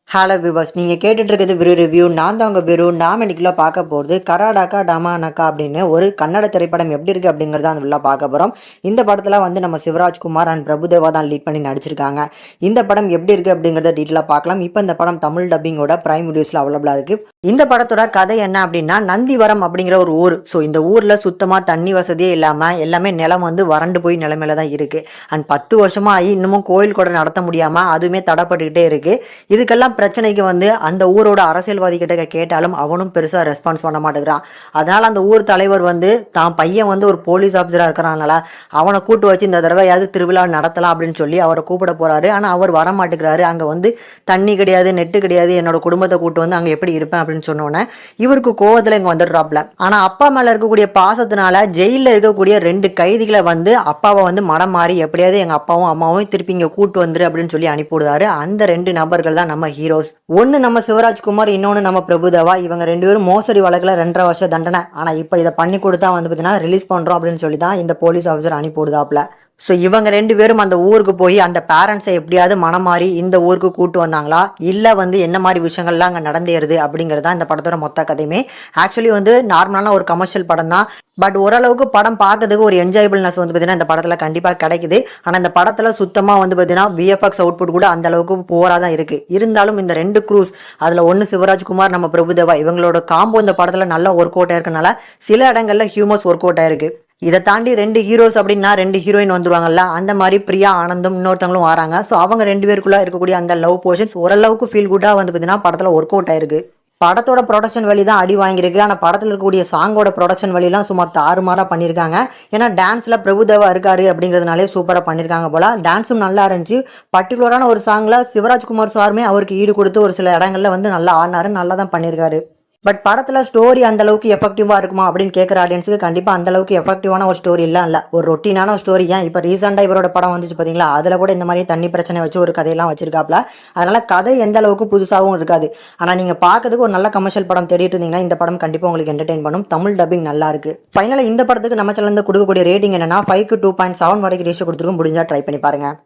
Hello viewers, நீங்கள் கேட்டுட்டு இருக்கிறது விரு ரிவ்யூ. நான் தான் உங்கள் விரு. நாம் இன்னைக்குள்ள பார்க்க போகிறது கராடாக்கா டமானக்கா அப்படின்னு ஒரு கன்னட திரைப்படம் எப்படி இருக்குது அப்படிங்கிறத அந்த உள்ள பார்க்க போகிறோம். இந்த படத்தில் வந்து நம்ம சிவராஜ்குமார் அண்ட் பிரபுதேவா தான் லீட் பண்ணி நடிச்சிருக்காங்க. இந்த படம் எப்படி இருக்குது அப்படிங்கிறத டீட்டெயிலாக பார்க்கலாம். இப்போ இந்த படம் தமிழ் டப்பிங்கோட பிரைம் வீடியோஸில் அவைலபிளாக இருக்குது. இந்த படத்தோட கதை என்ன அப்படின்னா, நந்திவரம் அப்படிங்கிற ஒரு ஊர். ஸோ இந்த ஊரில் சுத்தமாக தண்ணி வசதியே இல்லாமல் எல்லாமே நிலம் வந்து வறண்டு போய் நிலைமையில தான் இருக்குது. அண்ட் 10 வருஷமாக ஆகி இன்னமும் கோயில் கூட நடத்த முடியாமல் அதுவுமே தடைப்பட்டுக்கிட்டே இருக்குது. இதுக்கெல்லாம் பிரச்சனைக்கு வந்து அந்த ஊரோட அரசியல்வாதி கிட்ட கேட்டாலும் அவனும் பெருசாக ரெஸ்பான்ஸ் பண்ண மாட்டேங்கிறான். அதனால் அந்த ஊர் தலைவர் வந்து தான் பையன் வந்து ஒரு போலீஸ் ஆஃபீஸராக இருக்கிறனால அவனை கூட்டு வச்சு இந்த தடவையாவது திருவிழா நடத்தலாம் அப்படின்னு சொல்லி அவரை கூப்பிட போகிறாரு. ஆனால் அவர் வர மாட்டேங்கிறாரு. அங்கே வந்து தண்ணி கிடையாது, நெட்டு கிடையாது, என்னோட குடும்பத்தை கூட்டு வந்து அங்கே எப்படி இருப்பேன் அப்படின்னு சொன்னோன்னே இவருக்கு கோவத்தில் இங்கே வந்துடுறாப்ல. ஆனால் அப்பா மேலே இருக்கக்கூடிய பாசத்தினால ஜெயிலில் இருக்கக்கூடிய 2 கைதிகளை வந்து அப்பாவை வந்து மடம் மாறி எப்படியாவது எங்கள் அப்பாவும் அம்மாவும் திருப்பி இங்கே கூட்டு வந்துரு அப்படின்னு சொல்லி அனுப்பிவிடுவாரு. அந்த 2 நபர்கள் தான் நம்ம ஹீரோஸ். ஒன்று நம்ம சிவராஜ்குமார், இன்னொன்று நம்ம பிரபுதேவா. இவங்க 2 பேரும் மோசடி வழக்கில் 2.5 வருஷம் தண்டனை. ஆனால் இப்போ இதை பண்ணி கொடுத்தா வந்து பார்த்தீங்கன்னா ரிலீஸ் பண்ணுறோம் அப்படின்னு சொல்லி தான் இந்த போலீஸ் ஆஃபீஸர் அனுப்பிவிடுதாப்ல. ஸோ இவங்க 2 பேரும் அந்த ஊருக்கு போய் அந்த பேரண்ட்ஸை எப்படியாவது மனம் மாறி இந்த ஊருக்கு கூட்டு வந்தாங்களா, இல்லை வந்து என்ன மாதிரி விஷயங்கள்லாம் அங்கே நடந்தேருது அப்படிங்கிறது தான் இந்த படத்தோட மொத்த கதையுமே. ஆக்சுவலி வந்து நார்மலான ஒரு கமர்ஷியல் படம் தான். பட் ஓரளவுக்கு படம் பார்க்கறதுக்கு ஒரு என்ஜாயபிள்னஸ் வந்து பார்த்தீங்கன்னா இந்த படத்தில் கண்டிப்பாக கிடைக்குது. ஆனால் இந்த படத்தில் சுத்தமாக வந்து பார்த்தீங்கன்னா விஎஃப்எக்ஸ் அவுட்புட் கூட அந்த அளவுக்கு போராக தான் இருக்குது. இருந்தாலும் இந்த 2 க்ரூஸ், அதில் ஒன்று சிவராஜ்குமார், நம்ம பிரபுதேவா, இவங்களோட காம்போ இந்த படத்தில் நல்லா ஒர்க் அவுட் ஆயிருக்கனால சில இடங்களில் ஹியூமர்ஸ் ஒர்க் அவுட் ஆயிருக்கு. இதை தாண்டி 2 ஹீரோஸ் அப்படின்னா 2 ஹீரோயின் வந்துருவாங்கல்ல, அந்த மாதிரி பிரியா ஆனந்தும் இன்னொருத்தவங்களும் வராங்க. ஸோ அவங்க 2 பேருக்குள்ள இருக்கக்கூடிய அந்த லவ் போர்ஷன்ஸ் ஓரளவுக்கு ஃபீல் குட்டாக வந்து பார்த்தீங்கன்னா படத்தில் ஒர்க் அவுட் ஆயிருக்கு. படத்தோட ப்ரொடக்ஷன் வழி தான் அடி வாங்கியிருக்கு. ஆனால் படத்தில் இருக்கக்கூடிய சாங்கோட ப்ரொடக்ஷன் வழிலாம் சும்மா தாறுமாறாக பண்ணியிருக்காங்க. ஏன்னா டான்ஸில் பிரபுதேவா இருக்காரு அப்படிங்கிறதுனாலே சூப்பராக பண்ணியிருக்காங்க போல. டான்ஸும் நல்லா இருந்துச்சு. பர்டிகுலரான ஒரு சாங்கில் சிவராஜ்குமார் சாருமே அவருக்கு ஈடு கொடுத்து ஒரு சில இடங்களில் வந்து நல்லா ஆடினாரு, நல்லா தான் பண்ணியிருக்காரு. பட் படத்தில் ஸ்டோரி அந்த அளவுக்கு எஃபெக்டிவாக இருக்குமா அப்படின்னு கேட்குற ஆடியன்ஸுக்கு கண்டிப்பாக அந்த அளவுக்கு எஃபெக்டிவான ஒரு ஸ்டோரி இல்லை. ஒரு ரொட்டீனான ஸ்டோரி. ஏன் இப்போ ரீசெண்டாக இவரோட படம் வந்துச்சு பார்த்தீங்களா, அதில் கூட இந்த மாதிரி தண்ணி பிரச்சனை வச்சு ஒரு கதையெல்லாம் வச்சிருக்காப்ல. அதனால் கதை எந்த அளவுக்கு புதுசாகவும் இருக்காது. ஆனால் நீங்கள் பார்க்கறதுக்கு ஒரு நல்ல கமர்ஷியல் படம் தேடிட்டு இருந்தீங்கன்னா இந்த படம் கண்டிப்பாக உங்களுக்கு என்டர்டெயின் பண்ணும். தமிழ் டப்பிங் நல்லா இருக்கு. ஃபைனலாக இந்த படத்துக்கு நம்ம சேனலில் கொடுக்கக்கூடிய ரேட்டிங் என்னன்னா 5க்கு 2.7 வரைக்கும் ரேஷியோ கொடுத்துருக்கும். முடிஞ்சால் ட்ரை பண்ணி பாருங்கள்.